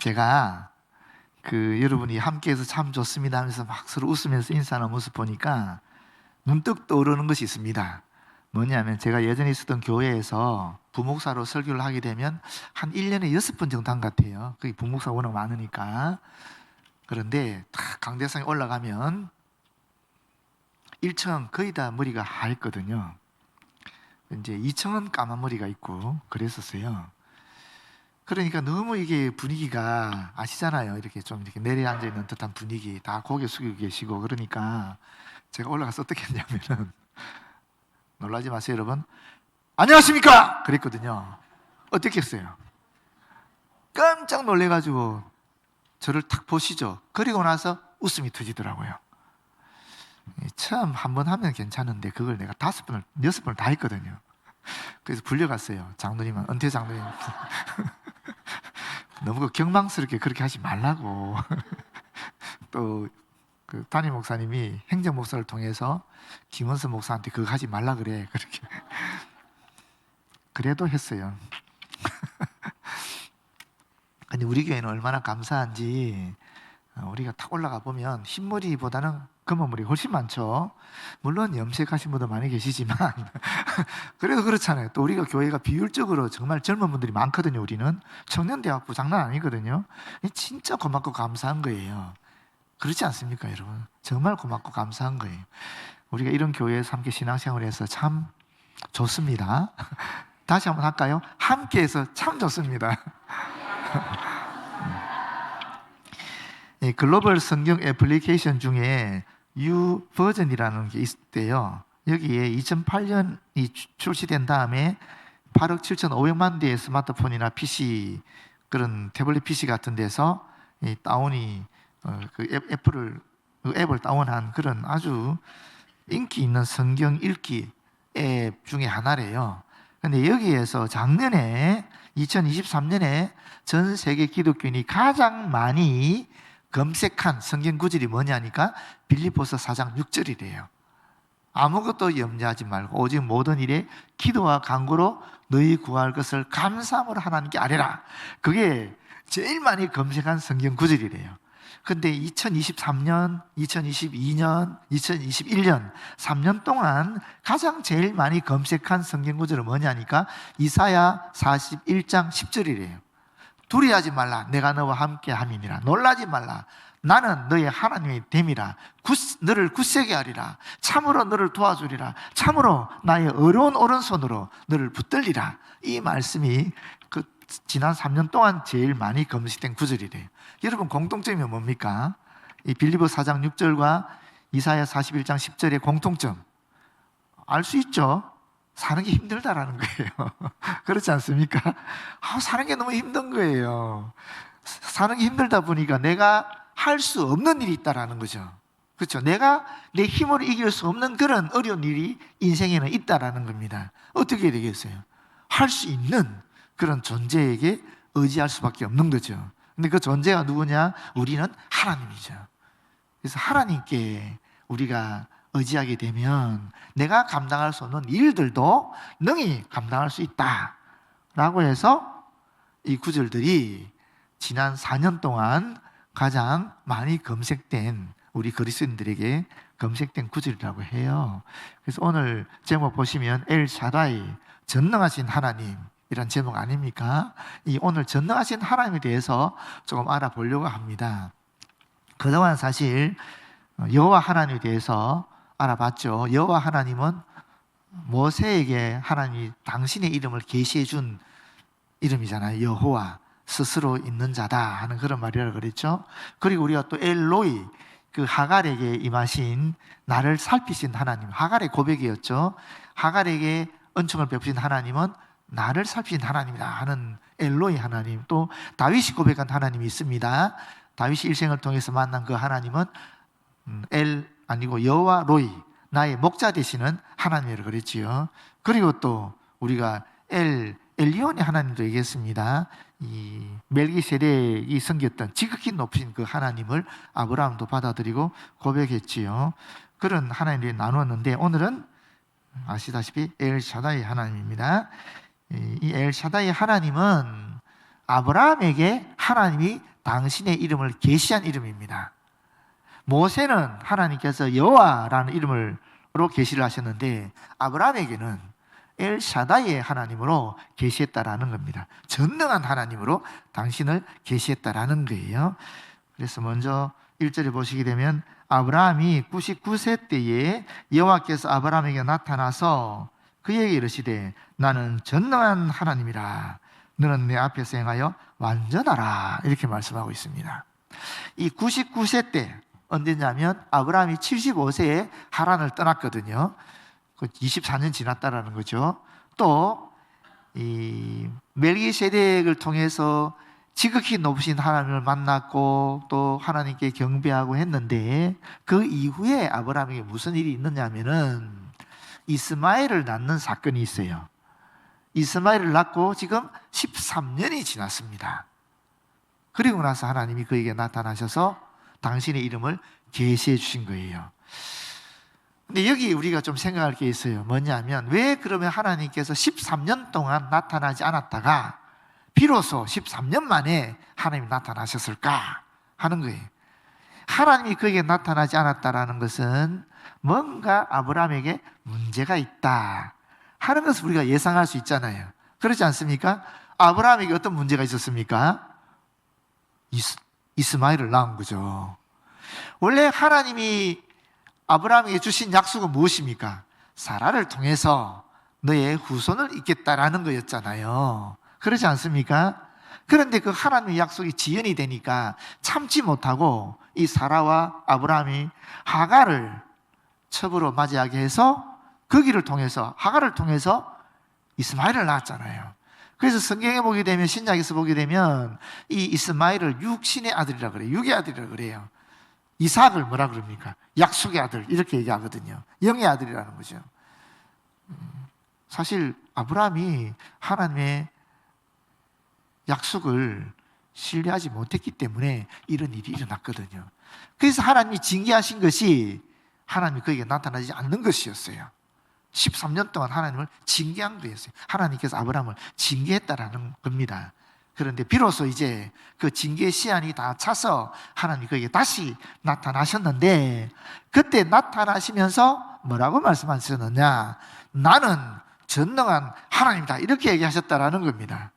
제가 여러분이 함께해서 참 좋습니다 하면서 막 서로 웃으면서 인사하는 모습 보니까 문득 떠오르는 것이 있습니다. 뭐냐면 제가 예전에 있었던 교회에서 부목사로 설교를 하게 되면 한 1년에 6번 정도 한 것 같아요. 거기 부목사가 워낙 많으니까. 그런데 딱 강대상에 올라가면 1층 거의 다 머리가 하였거든요. 이제 2층은 까만 머리가 있고 그랬었어요. 그러니까 너무 이게 분위기가 아시잖아요. 이렇게 좀 이렇게 내려앉아 있는 듯한 분위기, 다 고개 숙이고 계시고. 그러니까 제가 올라가서 어떻게 했냐면은 놀라지 마세요, 여러분. 안녕하십니까? 그랬거든요. 어떻게 했어요? 깜짝 놀래가지고 저를 탁 보시죠. 그리고 나서 웃음이 터지더라고요. 처음 한 번 하면 괜찮은데 그걸 내가 5번을, 6번을 다 했거든요. 그래서 불려갔어요. 장로님은, 은퇴 장로님. 너무 경망스럽게 그렇게 하지 말라고. 또 담임 목사님이 행정 목사를 통해서 김원선 목사한테 그거 하지 말라 그래. 그렇게. 그래도 했어요. 근데 우리 교회는 얼마나 감사한지, 우리가 탁 올라가 보면 흰머리보다는 검은머리가 훨씬 많죠. 물론 염색하신 분도 많이 계시지만 그래도 그렇잖아요. 또 우리가 교회가 비율적으로 정말 젊은 분들이 많거든요. 우리는 청년대학부 장난 아니거든요. 진짜 고맙고 감사한 거예요. 그렇지 않습니까, 여러분? 정말 고맙고 감사한 거예요. 우리가 이런 교회에서 함께 신앙생활을 해서 참 좋습니다. 다시 한번 할까요? 함께해서 참 좋습니다. 글로벌 성경 애플리케이션 중에 U 버전이라는 게 있대요. 여기에 2008년이 출시된 다음에 8억 7,500만 대의 스마트폰이나 PC, 그런 태블릿 PC 같은 데서 다운이 앱을 다운한 그런 아주 인기 있는 성경 읽기 앱 중에 하나래요. 근데 여기에서 작년에 2023년에 전 세계 기독교인이 가장 많이 검색한 성경 구절이 뭐냐니까 빌립보서 4장 6절이래요. 아무것도 염려하지 말고 오직 모든 일에 기도와 간구로 너희 구할 것을 감사함으로 하나님께 아뢰라. 그게 제일 많이 검색한 성경 구절이래요. 근데 2023년, 2022년, 2021년 3년 동안 가장 제일 많이 검색한 성경 구절은 뭐냐니까 이사야 41장 10절이래요. 두려워하지 말라. 내가 너와 함께 함이니라. 놀라지 말라. 나는 너의 하나님의 됨이라. 너를 굳세게 하리라. 참으로 너를 도와주리라. 참으로 나의 어려운 오른손으로 너를 붙들리라. 이 말씀이 지난 3년 동안 제일 많이 검색된 구절이래요. 여러분, 공통점이 뭡니까? 이 빌립보 4장 6절과 이사야 41장 10절의 공통점 알 수 있죠? 사는 게 힘들다라는 거예요. 그렇지 않습니까? 사는 게 너무 힘든 거예요. 사는 게 힘들다 보니까 내가 할 수 없는 일이 있다라는 거죠. 그렇죠? 내가 내 힘으로 이길 수 없는 그런 어려운 일이 인생에는 있다라는 겁니다. 어떻게 해야 되겠어요? 할 수 있는 그런 존재에게 의지할 수밖에 없는 거죠. 근데 그 존재가 누구냐? 우리는 하나님이죠. 그래서 하나님께 우리가 의지하게 되면 내가 감당할 수 없는 일들도 능히 감당할 수 있다 라고 해서 이 구절들이 지난 4년 동안 가장 많이 검색된, 우리 그리스도인들에게 검색된 구절이라고 해요. 그래서 오늘 제목 보시면 엘샤다이, 전능하신 하나님 이란 제목 아닙니까? 이 오늘 전능하신 하나님에 대해서 조금 알아보려고 합니다. 그동안 사실 여호와 하나님에 대해서 알아봤죠. 여호와 하나님은 모세에게 하나님이 당신의 이름을 계시해 준 이름이잖아요. 여호와, 스스로 있는 자다 하는 그런 말이라고 그랬죠. 그리고 우리가 또 엘로이, 그 하갈에게 임하신, 나를 살피신 하나님, 하갈의 고백이었죠. 하갈에게 은총을 베푸신 하나님은 나를 살피신 하나님이다 하는 엘로이 하나님. 또 다윗이 고백한 하나님이 있습니다. 다윗이 일생을 통해서 만난 그 하나님은 여호와 로이, 나의 목자 되시는 하나님이라고 그랬지요. 그리고 또 우리가 엘리온의 하나님도 얘기했습니다. 이 멜기세덱이 섬겼던 지극히 높으신 그 하나님을 아브라함도 받아들이고 고백했지요. 그런 하나님들이 나누었는데 오늘은 아시다시피 엘샤다이 하나님입니다. 이 엘샤다이 하나님은 아브라함에게 하나님이 당신의 이름을 계시한 이름입니다. 모세는 하나님께서 여호와라는 이름으로 계시를 하셨는데 아브라함에게는 엘샤다이의 하나님으로 계시했다라는 겁니다. 전능한 하나님으로 당신을 계시했다라는 거예요. 그래서 먼저 1절에 보시게 되면 아브라함이 99세 때에 여호와께서 아브라함에게 나타나서 그에게 이르시되 나는 전능한 하나님이라 너는 내 앞에서 행하여 완전하라 이렇게 말씀하고 있습니다. 이 99세 때 언제냐면 아브라함이 75세에 하란을 떠났거든요. 24년 지났다라는 거죠. 또 이 멜기세덱을 통해서 지극히 높으신 하나님을 만났고 또 하나님께 경배하고 했는데 그 이후에 아브라함에게 무슨 일이 있느냐면은 이스마엘을 낳는 사건이 있어요. 이스마엘을 낳고 지금 13년이 지났습니다. 그리고 나서 하나님이 그에게 나타나셔서 당신의 이름을 계시해 주신 거예요. 근데 여기 우리가 좀 생각할 게 있어요. 뭐냐면 왜 그러면 하나님께서 13년 동안 나타나지 않았다가 비로소 13년 만에 하나님이 나타나셨을까 하는 거예요. 하나님이 그에게 나타나지 않았다라는 것은 뭔가 아브라함에게 문제가 있다 하는 것을 우리가 예상할 수 있잖아요. 그렇지 않습니까? 아브라함에게 어떤 문제가 있었습니까? 이스마엘을 낳은 거죠. 원래 하나님이 아브라함에게 주신 약속은 무엇입니까? 사라를 통해서 너의 후손을 잇겠다라는 거였잖아요. 그렇지 않습니까? 그런데 그 하나님의 약속이 지연이 되니까 참지 못하고 이 사라와 아브라함이 하갈을 첩으로 맞이하게 해서 거기를 통해서 하갈을 통해서 이스마엘을 낳았잖아요. 그래서 성경에 보게 되면 신약에서 보게 되면 이 이스마엘을 육신의 아들이라 그래요. 육의 아들이라 그래요. 이삭을 뭐라 그럽니까? 약속의 아들 이렇게 얘기하거든요. 영의 아들이라는 거죠. 사실 아브라함이 하나님의 약속을 신뢰하지 못했기 때문에 이런 일이 일어났거든요. 그래서 하나님이 징계하신 것이 하나님이 그에게 나타나지 않는 것이었어요. 13년 동안 하나님을 징계한 거였어요. 하나님께서 아브라함을 징계했다라는 겁니다. 그런데 비로소 이제 그 징계 시한이 다 차서 하나님이 그에게 다시 나타나셨는데 그때 나타나시면서 뭐라고 말씀하셨느냐? 나는 전능한 하나님이다 이렇게 얘기하셨다라는 겁니다.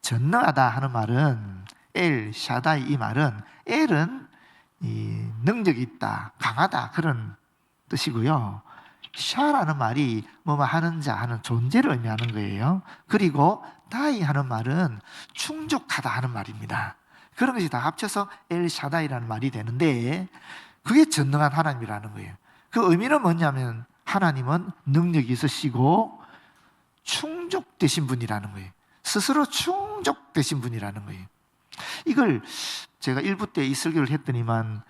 전능하다 하는 말은 엘 샤다이 이 말은 엘은 이 능력이 있다, 강하다 그런 뜻이고요. 샤라는 말이 뭐뭐 하는 자 하는 존재를 의미하는 거예요. 그리고 다이 하는 말은 충족하다 하는 말입니다. 그런 것이 다 합쳐서 엘 샤다이라는 말이 되는데 그게 전능한 하나님이라는 거예요. 그 의미는 뭐냐면 하나님은 능력이 있으시고 충족되신 분이라는 거예요. 스스로 충족되신 분이라는 거예요. 이걸 제가 1부 때 이 설교를 했더니만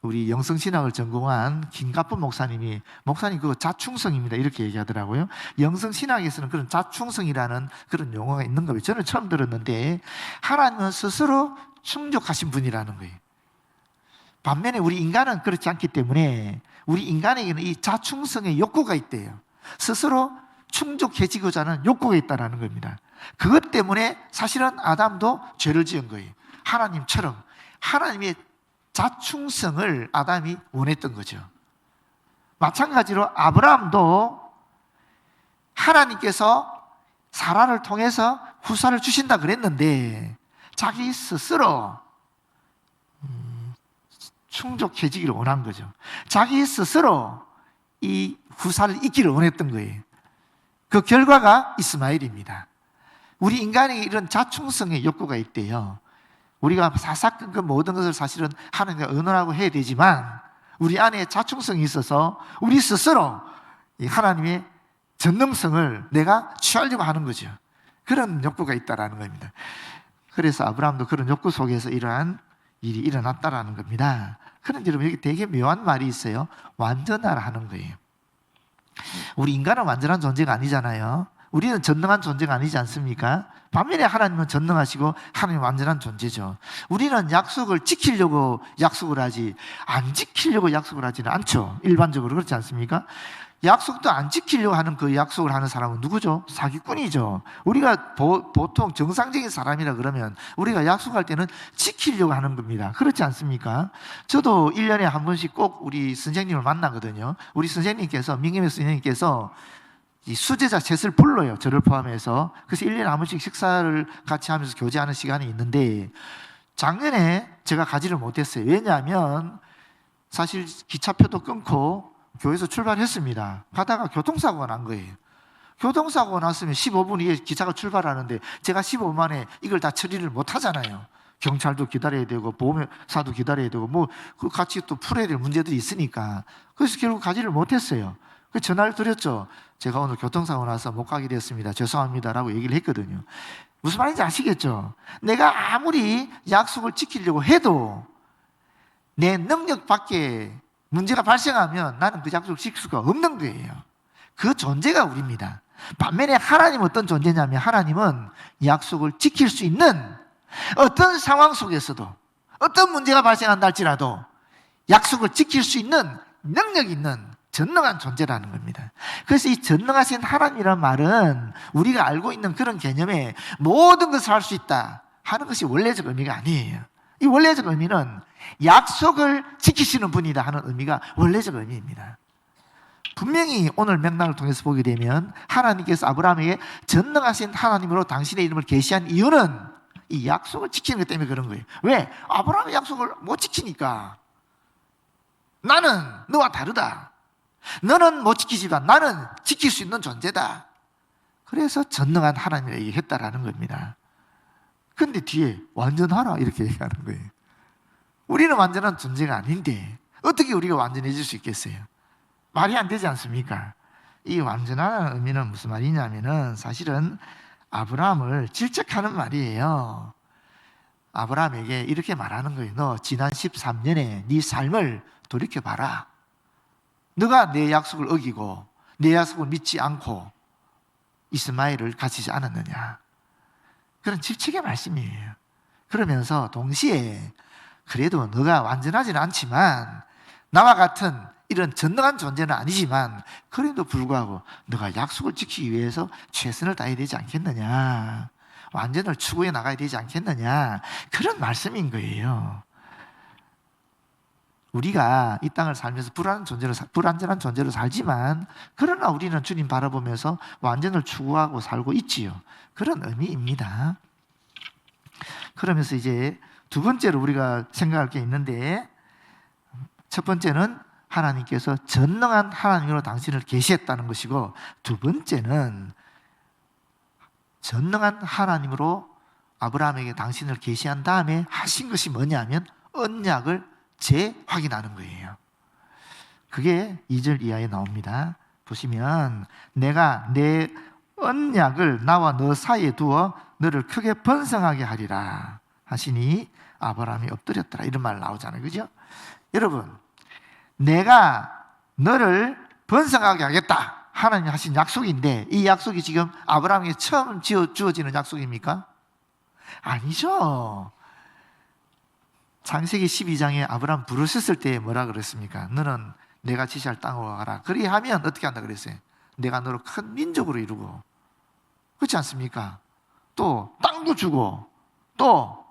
우리 영성신학을 전공한 김가쁜 목사님 그거 자충성입니다 이렇게 얘기하더라고요. 영성신학에서는 그런 자충성이라는 그런 용어가 있는 거예요. 저는 처음 들었는데 하나님은 스스로 충족하신 분이라는 거예요. 반면에 우리 인간은 그렇지 않기 때문에 우리 인간에게는 이 자충성의 욕구가 있대요. 스스로 충족해지고자 하는 욕구가 있다는 겁니다. 그것 때문에 사실은 아담도 죄를 지은 거예요. 하나님처럼 하나님의 자충성을 아담이 원했던 거죠. 마찬가지로 아브라함도 하나님께서 사라를 통해서 후사를 주신다 그랬는데 자기 스스로 충족해지기를 원한 거죠. 자기 스스로 이 후사를 잇기를 원했던 거예요. 그 결과가 이스마엘입니다. 우리 인간에게 이런 자충성의 욕구가 있대요. 우리가 사사건건 모든 것을 사실은 하나님과 의논하고 해야 되지만 우리 안에 자충성이 있어서 우리 스스로 이 하나님의 전능성을 내가 취하려고 하는 거죠. 그런 욕구가 있다라는 겁니다. 그래서 아브라함도 그런 욕구 속에서 이러한 일이 일어났다라는 겁니다. 그런데 여러분 여기 되게 묘한 말이 있어요. 완전하라 하는 거예요. 우리 인간은 완전한 존재가 아니잖아요. 우리는 전능한 존재가 아니지 않습니까? 반면에 하나님은 전능하시고 하나님은 완전한 존재죠. 우리는 약속을 지키려고 약속을 하지 안 지키려고 약속을 하지는 않죠. 일반적으로 그렇지 않습니까? 약속도 안 지키려고 하는 그 약속을 하는 사람은 누구죠? 사기꾼이죠. 우리가 보통 정상적인 사람이라 그러면 우리가 약속할 때는 지키려고 하는 겁니다. 그렇지 않습니까? 저도 1년에 한 번씩 꼭 우리 선생님을 만나거든요. 우리 선생님께서, 민경애 선생님께서 이 수제자 셋을 불러요. 저를 포함해서. 그래서 1년에 한 번씩 식사를 같이 하면서 교제하는 시간이 있는데, 작년에 제가 가지를 못했어요. 왜냐하면 사실 기차표도 끊고 교회에서 출발했습니다. 가다가 교통사고가 난 거예요. 교통사고가 났으면 15분 뒤에 기차가 출발하는데 제가 15분 만에 이걸 다 처리를 못 하잖아요. 경찰도 기다려야 되고 보험사도 기다려야 되고 뭐 그 같이 또 풀어야 될 문제들이 있으니까. 그래서 결국 가지를 못했어요. 그 전화를 드렸죠. 제가 오늘 교통사고 나서 못 가게 됐습니다. 죄송합니다라고 얘기를 했거든요. 무슨 말인지 아시겠죠? 내가 아무리 약속을 지키려고 해도 내 능력 밖에 문제가 발생하면 나는 그 약속을 지킬 수가 없는 거예요. 그 존재가 우리입니다. 반면에 하나님은 어떤 존재냐면, 하나님은 약속을 지킬 수 있는, 어떤 상황 속에서도 어떤 문제가 발생한다 할지라도 약속을 지킬 수 있는 능력이 있는 전능한 존재라는 겁니다. 그래서 이 전능하신 하나님이라는 말은 우리가 알고 있는 그런 개념에 모든 것을 할 수 있다 하는 것이 원래적 의미가 아니에요. 이 원래적 의미는 약속을 지키시는 분이다 하는 의미가 원래적 의미입니다. 분명히 오늘 맥락을 통해서 보게 되면 하나님께서 아브라함에게 전능하신 하나님으로 당신의 이름을 계시한 이유는 이 약속을 지키는 것 때문에 그런 거예요. 왜? 아브라함의 약속을 못 지키니까. 나는 너와 다르다. 너는 못 지키지만 나는 지킬 수 있는 존재다. 그래서 전능한 하나님을 얘기했다라는 겁니다. 근데 뒤에 완전하라 이렇게 얘기하는 거예요. 우리는 완전한 존재가 아닌데 어떻게 우리가 완전해질 수 있겠어요? 말이 안 되지 않습니까? 이 완전하다는 의미는 무슨 말이냐면은 사실은 아브라함을 질책하는 말이에요. 아브라함에게 이렇게 말하는 거예요. 너 지난 13년에 네 삶을 돌이켜봐라. 너가 내 약속을 어기고 내 약속을 믿지 않고 이스마엘을 가지지 않았느냐. 그런 질책의 말씀이에요. 그러면서 동시에 그래도 너가 완전하지는 않지만 나와 같은 이런 전능한 존재는 아니지만 그래도 불구하고 너가 약속을 지키기 위해서 최선을 다해야 되지 않겠느냐. 완전을 추구해 나가야 되지 않겠느냐. 그런 말씀인 거예요. 우리가 이 땅을 살면서 불완전한 존재로 살지만 그러나 우리는 주님 바라보면서 완전을 추구하고 살고 있지요. 그런 의미입니다. 그러면서 이제 두 번째로 우리가 생각할 게 있는데, 첫 번째는 하나님께서 전능한 하나님으로 당신을 계시했다는 것이고, 두 번째는 전능한 하나님으로 아브라함에게 당신을 계시한 다음에 하신 것이 뭐냐면 언약을 재확인하는 거예요. 그게 2절 이하에 나옵니다. 보시면 내가 내 언약을 나와 너 사이에 두어 너를 크게 번성하게 하리라 하시니 아브라함이 엎드렸더라, 이런 말 나오잖아요. 그죠? 여러분, 내가 너를 번성하게 하겠다 하나님이 하신 약속인데, 이 약속이 지금 아브라함에게 처음 주어지는 약속입니까? 아니죠. 창세기 12장에 아브라함 부르셨을 때 뭐라 그랬습니까? 너는 내가 지시할 땅으로 가라. 그리하면 어떻게 한다 그랬어요? 내가 너를 큰 민족으로 이루고. 그렇지 않습니까? 또 땅도 주고 또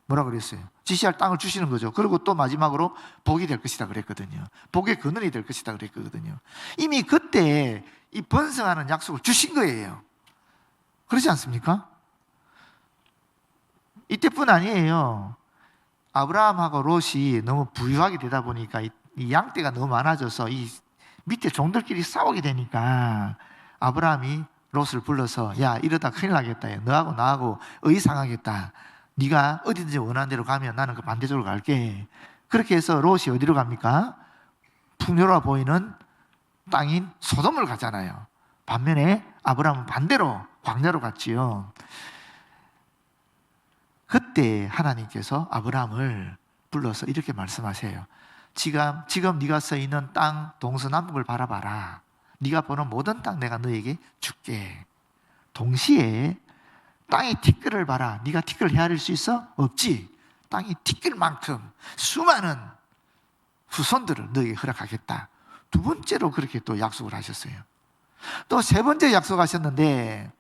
뭐라 그랬어요? 지시할 땅을 주시는 거죠. 그리고 또 마지막으로 복이 될 것이다 그랬거든요. 복의 근원이 될 것이다 그랬거든요. 이미 그때 이 번성하는 약속을 주신 거예요. 그렇지 않습니까? 이때뿐 아니에요. 아브라함하고 롯이 너무 부유하게 되다 보니까 이 양떼가 너무 많아져서 이 밑에 종들끼리 싸우게 되니까 아브라함이 롯을 불러서 야, 이러다 큰일 나겠다. 너하고 나하고 의상하겠다. 네가 어디든지 원하는 대로 가면 나는 그 반대쪽으로 갈게. 그렇게 해서 롯이 어디로 갑니까? 풍요로워 보이는 땅인 소돔을 가잖아요. 반면에 아브라함은 반대로 광야로 갔지요. 그때 하나님께서 아브라함을 불러서 이렇게 말씀하세요. 지금 네가 서 있는 땅 동서남북을 바라봐라. 네가 보는 모든 땅 내가 너에게 줄게. 동시에 땅의 티끌을 봐라. 네가 티끌을 헤아릴 수 있어? 없지. 땅이 티끌만큼 수많은 후손들을 너에게 허락하겠다. 두 번째로 그렇게 또 약속을 하셨어요. 또 세 번째 약속하셨는데,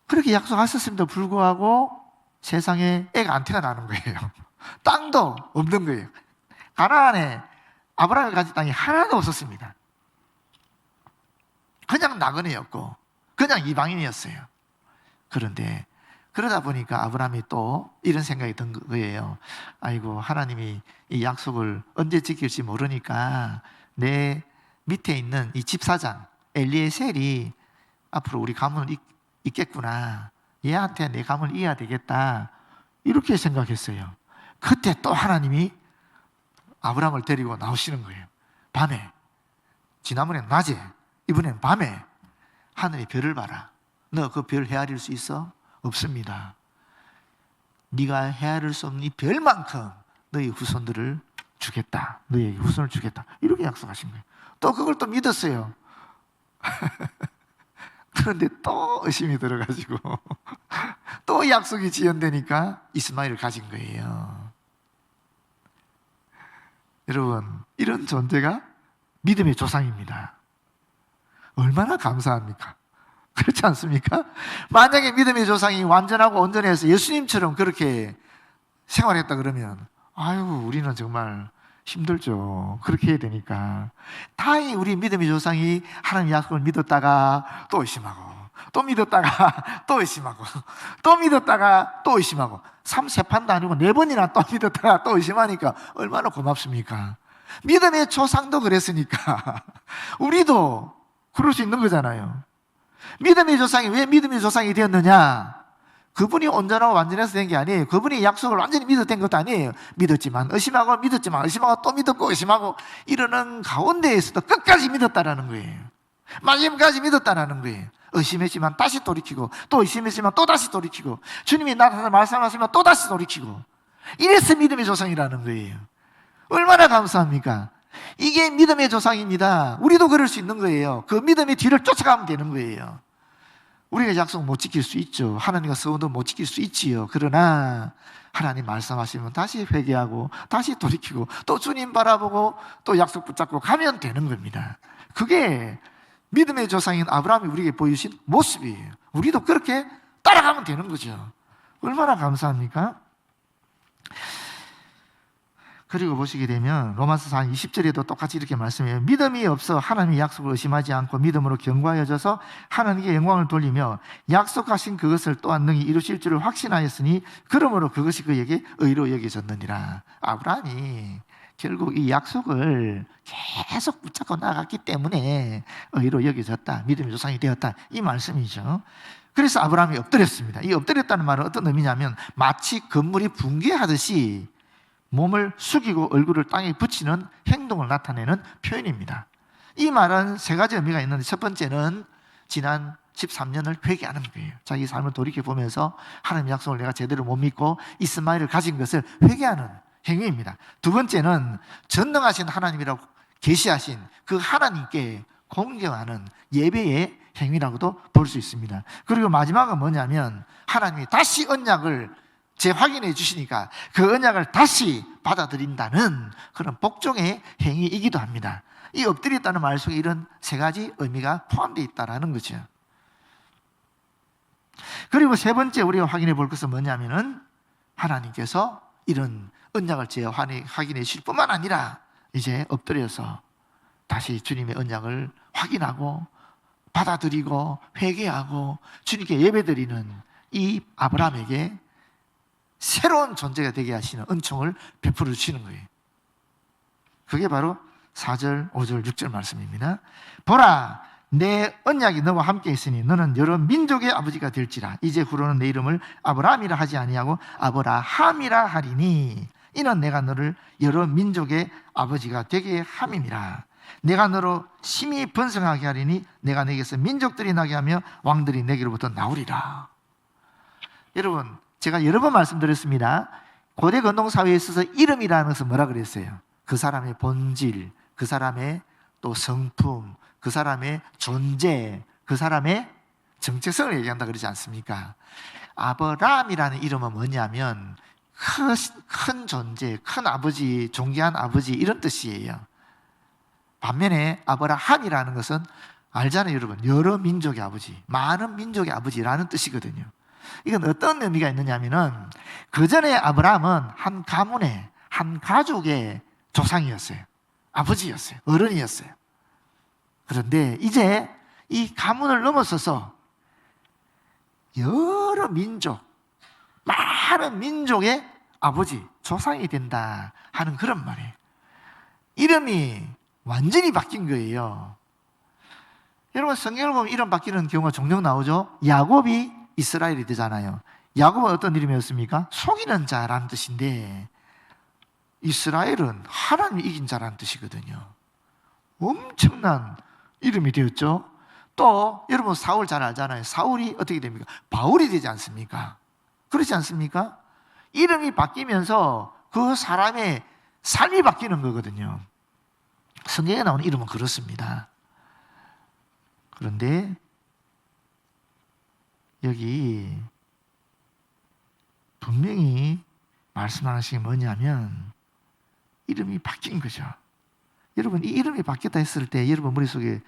그렇게 약속하셨음에도 불구하고 세상에 애가 안 태어나는 거예요. 땅도 없는 거예요. 가나안에 아브라함이 가진 땅이 하나도 없었습니다. 그냥 나그네였고 그냥 이방인이었어요. 그런데 그러다 보니까 아브라함이 또 이런 생각이 든 거예요. 아이고, 하나님이 이 약속을 언제 지킬지 모르니까 내 밑에 있는 이 집사장 엘리에셀이 앞으로 우리 가문을 잇겠구나, 얘한테 내 가문을 이어야 되겠다, 이렇게 생각했어요. 그때 또 하나님이 아브라함을 데리고 나오시는 거예요. 밤에, 지난번엔 낮에, 이번엔 밤에 하늘의 별을 봐라. 너 그 별 헤아릴 수 있어? 없습니다. 네가 헤아릴 수 없는 이 별만큼 너희 후손들을 주겠다. 너희에게 후손을 주겠다. 이렇게 약속하신 거예요. 또 그걸 또 믿었어요. 그런데 또 의심이 들어가지고 또 약속이 지연되니까 이스마엘을 가진 거예요. 여러분, 이런 존재가 믿음의 조상입니다. 얼마나 감사합니까? 그렇지 않습니까? 만약에 믿음의 조상이 완전하고 온전해서 예수님처럼 그렇게 생활했다 그러면 아유, 우리는 정말 힘들죠. 그렇게 해야 되니까. 다행히 우리 믿음의 조상이 하나님 약속을 믿었다가 또 의심하고, 또 믿었다가 또 의심하고, 또 믿었다가 또 의심하고, 3세판도 아니고 4번이나 또 믿었다가 또 의심하니까 얼마나 고맙습니까? 믿음의 조상도 그랬으니까 우리도 그럴 수 있는 거잖아요. 믿음의 조상이 왜 믿음의 조상이 되었느냐? 그분이 온전하고 완전해서 된 게 아니에요. 그분이 약속을 완전히 믿었던 것도 아니에요. 믿었지만 의심하고, 믿었지만 의심하고, 또 믿었고 의심하고, 이러는 가운데에서도 끝까지 믿었다라는 거예요. 마지막까지 믿었다라는 거예요. 의심했지만 다시 돌이키고, 또 의심했지만 또 다시 돌이키고, 주님이 나타나서 말씀하시면 또 다시 돌이키고, 이래서 믿음의 조상이라는 거예요. 얼마나 감사합니까? 이게 믿음의 조상입니다. 우리도 그럴 수 있는 거예요. 그 믿음의 뒤를 쫓아가면 되는 거예요. 우리가 약속 못 지킬 수 있죠. 하나님과 서운도 못 지킬 수 있지요. 그러나 하나님 말씀하시면 다시 회개하고, 다시 돌이키고, 또 주님 바라보고, 또 약속 붙잡고 가면 되는 겁니다. 그게 믿음의 조상인 아브라함이 우리에게 보여주신 모습이에요. 우리도 그렇게 따라가면 되는 거죠. 얼마나 감사합니까? 그리고 보시게 되면 로마서 4장 20절에도 똑같이 이렇게 말씀해요. 믿음이 없어 하나님의 약속을 의심하지 않고 믿음으로 견고하여져서 하나님께 영광을 돌리며 약속하신 그것을 또한 능히 이루실 줄을 확신하였으니 그러므로 그것이 그에게 의로 여겨졌느니라. 아브라함이 결국 이 약속을 계속 붙잡고 나갔기 때문에 의로 여겨졌다, 믿음의 조상이 되었다, 이 말씀이죠. 그래서 아브라함이 엎드렸습니다. 이 엎드렸다는 말은 어떤 의미냐면 마치 건물이 붕괴하듯이 몸을 숙이고 얼굴을 땅에 붙이는 행동을 나타내는 표현입니다. 이 말은 세 가지 의미가 있는데, 첫 번째는 지난 13년을 회개하는 거예요. 자기 삶을 돌이켜보면서 하나님의 약속을 내가 제대로 못 믿고 이스마엘을 가진 것을 회개하는 행위입니다. 두 번째는 전능하신 하나님이라고 계시하신 그 하나님께 공경하는 예배의 행위라고도 볼 수 있습니다. 그리고 마지막은 뭐냐면 하나님이 다시 언약을 재확인해 주시니까 그 언약을 다시 받아들인다는 그런 복종의 행위이기도 합니다. 이 엎드렸다는 말 속에 이런 세 가지 의미가 포함되어 있다는 거죠. 그리고 세 번째 우리가 확인해 볼 것은 뭐냐면은 하나님께서 이런 언약을 재확인해 주실 뿐만 아니라 이제 엎드려서 다시 주님의 언약을 확인하고 받아들이고 회개하고 주님께 예배드리는 이 아브라함에게 새로운 존재가 되게 하시는 은총을 베풀어 주시는 거예요. 그게 바로 4절, 5절, 6절 말씀입니다. 보라, 내 언약이 너와 함께 있으니 너는 여러 민족의 아버지가 될지라. 이제 후로는 내 이름을 아브라함이라 하지 아니하고 아브라함이라 하리니 이는 내가 너를 여러 민족의 아버지가 되게 함이니라. 내가 너로 심히 번성하게 하리니 내가 내게서 민족들이 나게 하며 왕들이 내게로부터 나오리라. 여러분, 제가 여러 번 말씀드렸습니다. 고대 건동사회에 있어서 이름이라는 것은 뭐라 그랬어요? 그 사람의 본질, 그 사람의 또 성품, 그 사람의 존재, 그 사람의 정체성을 얘기한다 그러지 않습니까? 아브라함이라는 이름은 뭐냐면 큰 존재, 큰 아버지, 존귀한 아버지, 이런 뜻이에요. 반면에 아브라함이라는 것은 알잖아요, 여러분. 여러 민족의 아버지, 많은 민족의 아버지라는 뜻이거든요. 이건 어떤 의미가 있느냐면은 그 전에 아브라함은 한 가문의, 한 가족의 조상이었어요. 아버지였어요. 어른이었어요. 그런데 이제 이 가문을 넘어서서 여러 민족, 많은 민족의 아버지, 조상이 된다 하는 그런 말이에요. 이름이 완전히 바뀐 거예요. 여러분, 성경을 보면 이름 바뀌는 경우가 종종 나오죠. 야곱이 이스라엘이 되잖아요. 야곱은 어떤 이름이었습니까? 속이는 자라는 뜻인데, 이스라엘은 하나님이 이긴 자라는 뜻이거든요. 엄청난 이름이 되었죠. 또 여러분, 사울 잘 알잖아요. 사울이 어떻게 됩니까? 바울이 되지 않습니까? 그렇지 않습니까? 이름이 바뀌면서 그 사람의 삶이 바뀌는 거거든요. 성경에 나오는 이름은 그렇습니다. 그런데 여기 분명히 말씀하신 게 뭐냐면 이름이 바뀐 거죠. 여러분, 이 이름이 바뀌었다 했을 때 여러분 머릿속에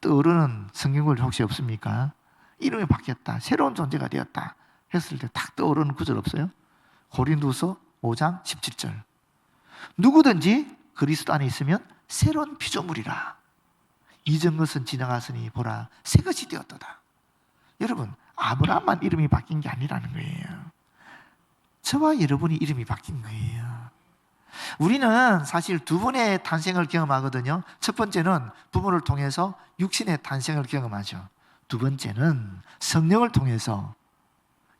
떠오르는 성경글 혹시 없습니까? 이름이 바뀌었다, 새로운 존재가 되었다 했을 때 딱 떠오르는 구절 없어요? 고린도서 5장 17절. 누구든지 그리스도 안에 있으면 새로운 피조물이라. 이전 것은 지나갔으니 보라 새 것이 되었도다. 여러분, 아브라함만 이름이 바뀐 게 아니라는 거예요. 저와 여러분이 이름이 바뀐 거예요. 우리는 사실 두 번의 탄생을 경험하거든요. 첫 번째는 부모를 통해서 육신의 탄생을 경험하죠. 두 번째는 성령을 통해서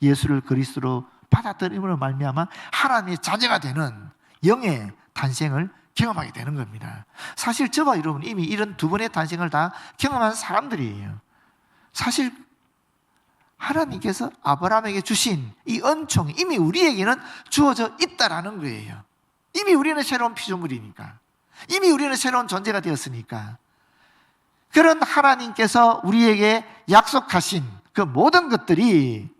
예수를 그리스도로 받아들임으로 말미암아 하나님의 자녀가 되는 영의 탄생을 경험하게 되는 겁니다. 사실 저와 여러분 이미 이런 두 번의 탄생을 다 경험한 사람들이에요. 사실 하나님께서 아브라함에게 주신 이 은총이 이미 우리에게는 주어져 있다라는 거예요. 이미 우리는 새로운 피조물이니까, 이미 우리는 새로운 존재가 되었으니까, 그런 하나님께서 우리에게 약속하신 그 모든 것들이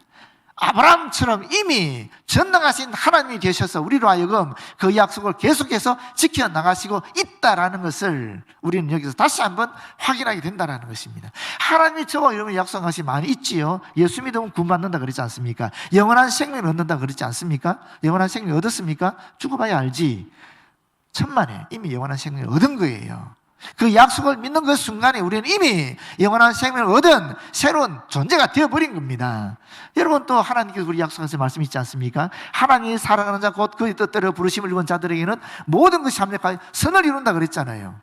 아브라함처럼 이미 전능하신 하나님이 되셔서 우리로 하여금 그 약속을 계속해서 지켜나가시고 있다라는 것을 우리는 여기서 다시 한번 확인하게 된다는 것입니다. 하나님이 저와 여러분의 약속하신 많이 있지요. 예수 믿으면 구원받는다 그러지 않습니까? 영원한 생명을 얻는다 그러지 않습니까? 영원한 생명을 얻었습니까? 죽어봐야 알지. 천만에 이미 영원한 생명을 얻은 거예요. 그 약속을 믿는 그 순간에 우리는 이미 영원한 생명을 얻은 새로운 존재가 되어버린 겁니다. 여러분, 또 하나님께서 우리 약속하신 말씀이 있지 않습니까? 하나님이 사랑하는 자 곧 그의 뜻대로 부르심을 입은 자들에게는 모든 것이 합력하여 선을 이룬다 그랬잖아요.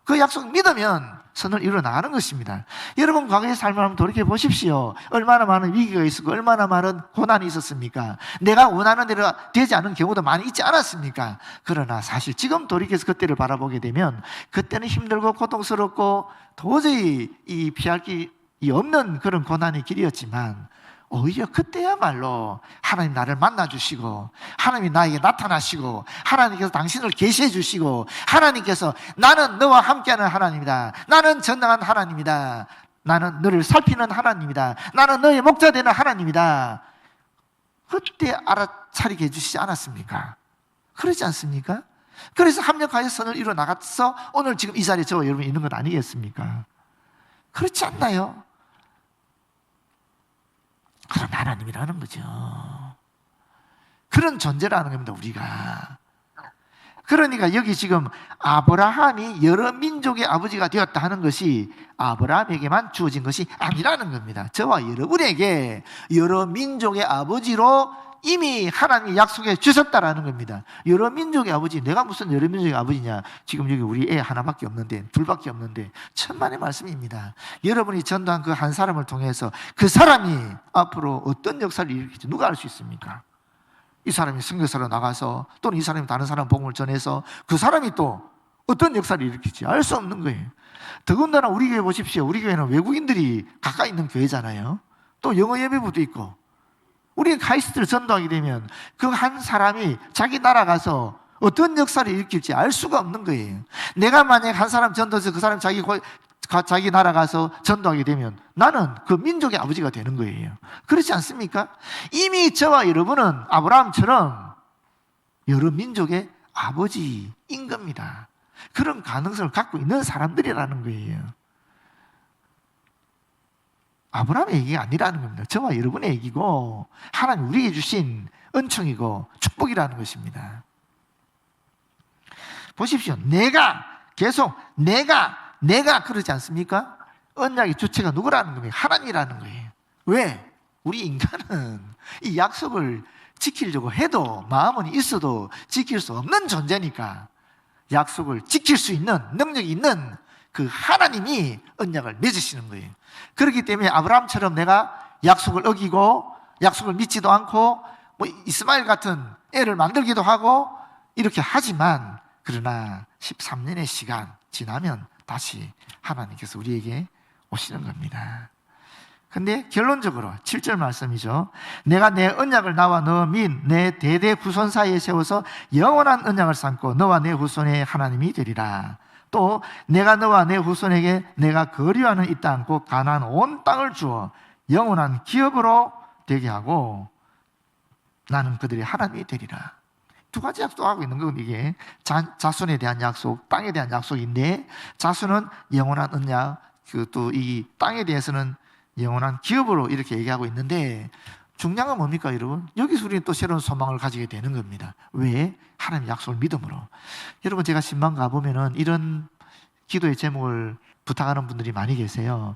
그 약속 믿으면 선을 이뤄나가는 것입니다. 여러분, 과거의 삶을 한번 돌이켜 보십시오. 얼마나 많은 위기가 있었고 얼마나 많은 고난이 있었습니까? 내가 원하는 대로 되지 않은 경우도 많이 있지 않았습니까? 그러나 사실 지금 돌이켜서 그때를 바라보게 되면 그때는 힘들고 고통스럽고 도저히 피할 길이 없는 그런 고난의 길이었지만 오히려 그때야말로 하나님 나를 만나주시고 하나님이 나에게 나타나시고 하나님께서 당신을 계시해 주시고 하나님께서 나는 너와 함께하는 하나님이다, 나는 전능한 하나님이다, 나는 너를 살피는 하나님이다, 나는 너의 목자 되는 하나님이다, 그때 알아차리게 해주시지 않았습니까? 그렇지 않습니까? 그래서 합력하여 선을 이루어 나가서 오늘 지금 이 자리에 저와 여러분이 있는 것 아니겠습니까? 그렇지 않나요? 그런 하나님이라는 거죠. 그런 존재라는 겁니다, 우리가. 그러니까 여기 지금 아브라함이 여러 민족의 아버지가 되었다 하는 것이 아브라함에게만 주어진 것이 아니라는 겁니다. 저와 여러분에게 여러 민족의 아버지로 이미 하나님이 약속해 주셨다라는 겁니다. 여러 민족의 아버지, 내가 무슨 여러 민족의 아버지냐? 지금 여기 우리 애 하나밖에 없는데, 둘밖에 없는데 천만의 말씀입니다. 여러분이 전도한 그 한 사람을 통해서 그 사람이 앞으로 어떤 역사를 일으킬지 누가 알 수 있습니까? 이 사람이 선교사로 나가서 또는 이 사람이 다른 사람 복음을 전해서 그 사람이 또 어떤 역사를 일으킬지 알 수 없는 거예요. 더군다나 우리 교회 보십시오. 우리 교회는 외국인들이 가까이 있는 교회잖아요. 또 영어 예배부도 있고, 우리는 카이스트를 전도하게 되면 그 한 사람이 자기 나라 가서 어떤 역사를 일으킬지 알 수가 없는 거예요. 내가 만약 한 사람 전도해서 그 사람 자기 나라 가서 전도하게 되면 나는 그 민족의 아버지가 되는 거예요. 그렇지 않습니까? 이미 저와 여러분은 아브라함처럼 여러 민족의 아버지인 겁니다. 그런 가능성을 갖고 있는 사람들이라는 거예요. 아브라함의 얘기가 아니라는 겁니다. 저와 여러분의 얘기고 하나님 우리에게 주신 은총이고 축복이라는 것입니다. 보십시오. 계속 내가 그러지 않습니까? 언약의 주체가 누구라는 겁니까? 하나님이라는 거예요. 왜? 우리 인간은 이 약속을 지키려고 해도 마음은 있어도 지킬 수 없는 존재니까 약속을 지킬 수 있는 능력이 있는 그 하나님이 언약을 맺으시는 거예요. 그렇기 때문에 아브라함처럼 내가 약속을 어기고 약속을 믿지도 않고 뭐 이스마엘 같은 애를 만들기도 하고 이렇게 하지만 그러나 13년의 시간 지나면 다시 하나님께서 우리에게 오시는 겁니다. 근데 결론적으로 7절 말씀이죠. 내가 내 언약을 나와 너 및 내 대대 후손 사이에 세워서 영원한 언약을 삼고 너와 내 후손의 하나님이 되리라. 또 내가 너와 내 후손에게 내가 거류하는 이 땅 곧 가나안 온 땅을 주어 영원한 기업으로 되게 하고 나는 그들의 하나님이 되리라. 두 가지 약속하고 있는 건 이게 자손에 대한 약속, 땅에 대한 약속인데 자손은 영원한 언약, 또 이 땅에 대해서는 영원한 기업으로 이렇게 얘기하고 있는데 중요한 건 뭡니까 여러분? 여기서 우리는 또 새로운 소망을 가지게 되는 겁니다. 왜? 하나님의 약속을 믿음으로. 여러분 제가 신방 가보면은 이런 기도의 제목을 부탁하는 분들이 많이 계세요.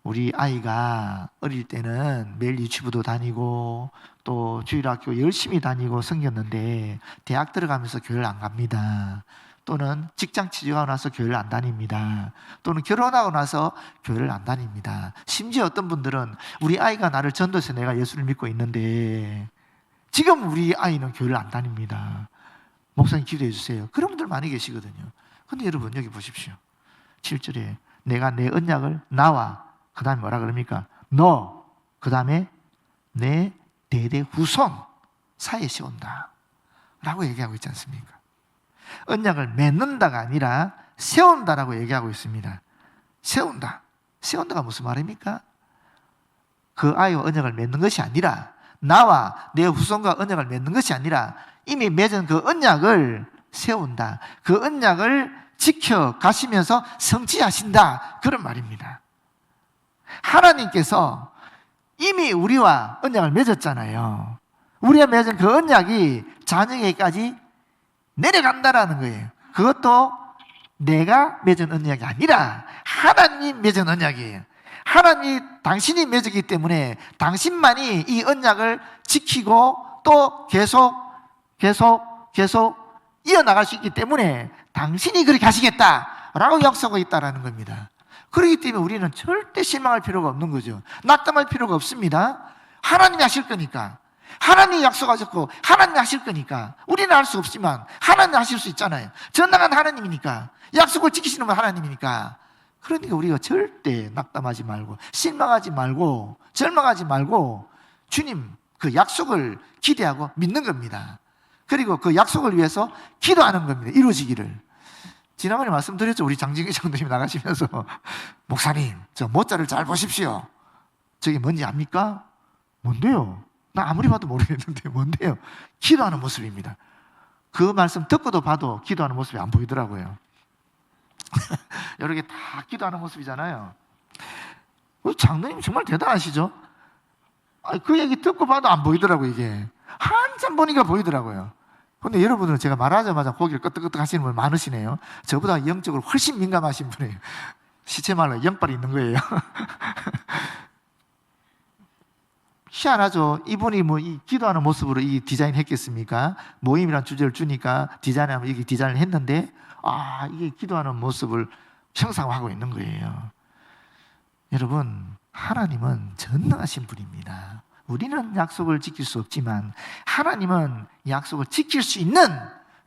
우리 아이가 어릴 때는 매일 유치부도 다니고 또 주일학교 열심히 다니고 섬겼는데 대학 들어가면서 교회를 안 갑니다. 또는 직장 취직하고 나서 교회를 안 다닙니다. 또는 결혼하고 나서 교회를 안 다닙니다. 심지어 어떤 분들은 우리 아이가 나를 전도해서 내가 예수를 믿고 있는데 지금 우리 아이는 교회를 안 다닙니다. 목사님 기도해 주세요. 그런 분들 많이 계시거든요. 근데 여러분 여기 보십시오. 7절에 내가 내 언약을 나와 그 다음에 뭐라 그럽니까? 너 그 다음에 내 대대 후손 사이에 세운다 라고 얘기하고 있지 않습니까? 언약을 맺는다가 아니라 세운다라고 얘기하고 있습니다. 세운다가 무슨 말입니까? 그 아이와 언약을 맺는 것이 아니라 나와 내 후손과 언약을 맺는 것이 아니라 이미 맺은 그 언약을 세운다. 그 언약을 지켜가시면서 성취하신다. 그런 말입니다. 하나님께서 이미 우리와 언약을 맺었잖아요. 우리가 맺은 그 언약이 자녀에게까지 내려간다라는 거예요. 그것도 내가 맺은 언약이 아니라 하나님 맺은 언약이에요. 하나님 당신이 맺었기 때문에 당신만이 이 언약을 지키고 또 계속 이어나갈 수 있기 때문에 당신이 그렇게 하시겠다라고 약속하고 있다는 겁니다. 그렇기 때문에 우리는 절대 실망할 필요가 없는 거죠. 낙담할 필요가 없습니다. 하나님이 하실 거니까. 하나님이 약속하셨고 하나님이 하실 거니까 우리는 할 수 없지만 하나님이 하실 수 있잖아요. 전능한 하나님이니까 약속을 지키시는 분 하나님이니까. 그러니까 우리가 절대 낙담하지 말고 실망하지 말고 절망하지 말고 주님 그 약속을 기대하고 믿는 겁니다. 그리고 그 약속을 위해서 기도하는 겁니다. 이루어지기를. 지난번에 말씀드렸죠. 우리 장진기 장로님 나가시면서 목사님 저 모자를 잘 보십시오. 저게 뭔지 압니까? 뭔데요? 나 아무리 봐도 모르겠는데 뭔데요? 기도하는 모습입니다. 그 말씀 듣고도 봐도 기도하는 모습이 안 보이더라고요. 이렇게 다 기도하는 모습이잖아요. 장로님 정말 대단하시죠? 그 얘기 듣고 봐도 안 보이더라고요. 이게 한참 보니까 보이더라고요. 근데 여러분들은 제가 말하자마자 고개를 끄덕끄덕 하시는 분 많으시네요. 저보다 영적으로 훨씬 민감하신 분이에요. 시체말로 영빨이 있는 거예요. 희한하죠. 이분이 뭐 이 기도하는 모습으로 이 디자인 했겠습니까? 모임이란 주제를 주니까 디자인하면 이게 디자인을 했는데 이게 기도하는 모습을 형상화하고 있는 거예요. 여러분, 하나님은 전능하신 분입니다. 우리는 약속을 지킬 수 없지만 하나님은 약속을 지킬 수 있는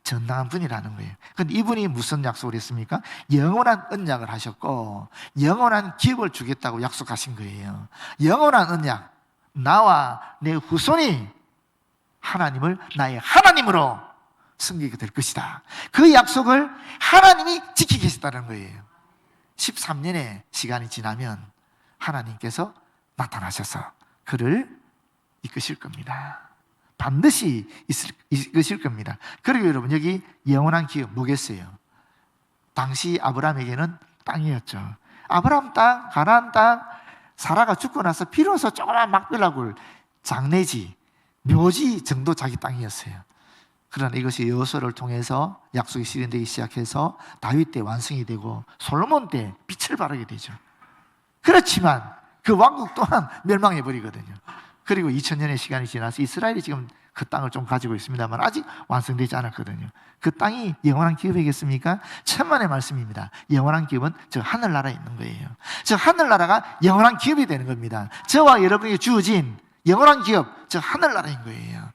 전능한 분이라는 거예요. 그런데 이분이 무슨 약속을 했습니까? 영원한 언약을 하셨고 영원한 기업을 주겠다고 약속하신 거예요. 영원한 언약, 나와 내 후손이 하나님을 나의 하나님으로 섬기게 될 것이다. 그 약속을 하나님이 지키게 하셨다는 거예요. 13년의 시간이 지나면 하나님께서 나타나셔서 그를 이끄실 겁니다. 반드시 이끄실 겁니다. 그리고 여러분 여기 영원한 기업 뭐겠어요? 당시 아브라함에게는 땅이었죠. 아브라함 땅, 가나안 땅, 사라가 죽고 나서 비로소 조그만 막별라굴 장내지, 묘지 정도 자기 땅이었어요. 그러나 이것이 여호수아를 통해서 약속이 실현되기 시작해서 다윗 때 완성이 되고 솔로몬 때 빛을 발하게 되죠. 그렇지만 그 왕국 또한 멸망해 버리거든요. 그리고 2000년의 시간이 지나서 이스라엘이 지금 그 땅을 좀 가지고 있습니다만 아직 완성되지 않았거든요. 그 땅이 영원한 기업이겠습니까? 천만의 말씀입니다. 영원한 기업은 저 하늘나라에 있는 거예요. 저 하늘나라가 영원한 기업이 되는 겁니다. 저와 여러분에게 주어진 영원한 기업, 저 하늘나라인 거예요.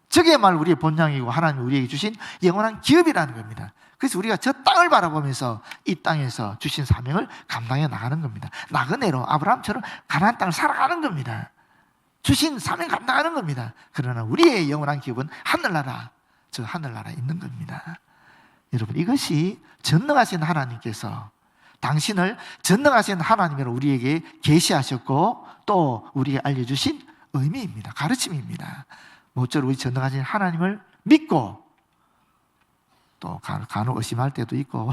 저게야말로 우리의 본향이고 하나님이 우리에게 주신 영원한 기업이라는 겁니다. 그래서 우리가 저 땅을 바라보면서 이 땅에서 주신 사명을 감당해 나가는 겁니다. 나그네로 아브라함처럼 가나안 땅을 살아가는 겁니다. 주신 사명 감당하는 겁니다. 그러나 우리의 영원한 기업은 하늘나라, 저 하늘나라에 있는 겁니다. 여러분, 이것이 전능하신 하나님께서 당신을 전능하신 하나님으로 우리에게 계시하셨고 또 우리에게 알려주신 의미입니다. 가르침입니다. 모쪼록 우리 전능하신 하나님을 믿고 또 간혹 의심할 때도 있고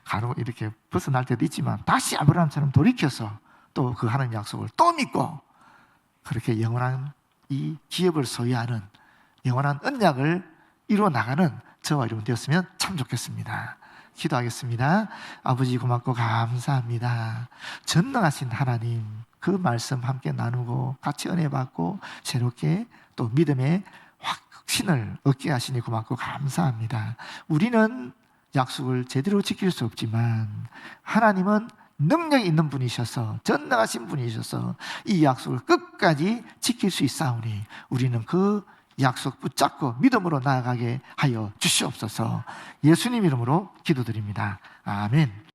간혹 이렇게 벗어날 때도 있지만 다시 아브라함처럼 돌이켜서 또 그 하나님 약속을 또 믿고 그렇게 영원한 이 기업을 소유하는 영원한 언약을 이루어 나가는 저와 여러분 되었으면 참 좋겠습니다. 기도하겠습니다. 아버지 고맙고 감사합니다. 전능하신 하나님 그 말씀 함께 나누고 같이 은혜 받고 새롭게 또 믿음의 확신을 얻게 하시니 고맙고 감사합니다. 우리는 약속을 제대로 지킬 수 없지만 하나님은 능력이 있는 분이셔서 전능하신 분이셔서 이 약속을 끝까지 지킬 수 있사오니 우리는 그 약속 붙잡고 믿음으로 나아가게 하여 주시옵소서. 예수님 이름으로 기도드립니다. 아멘.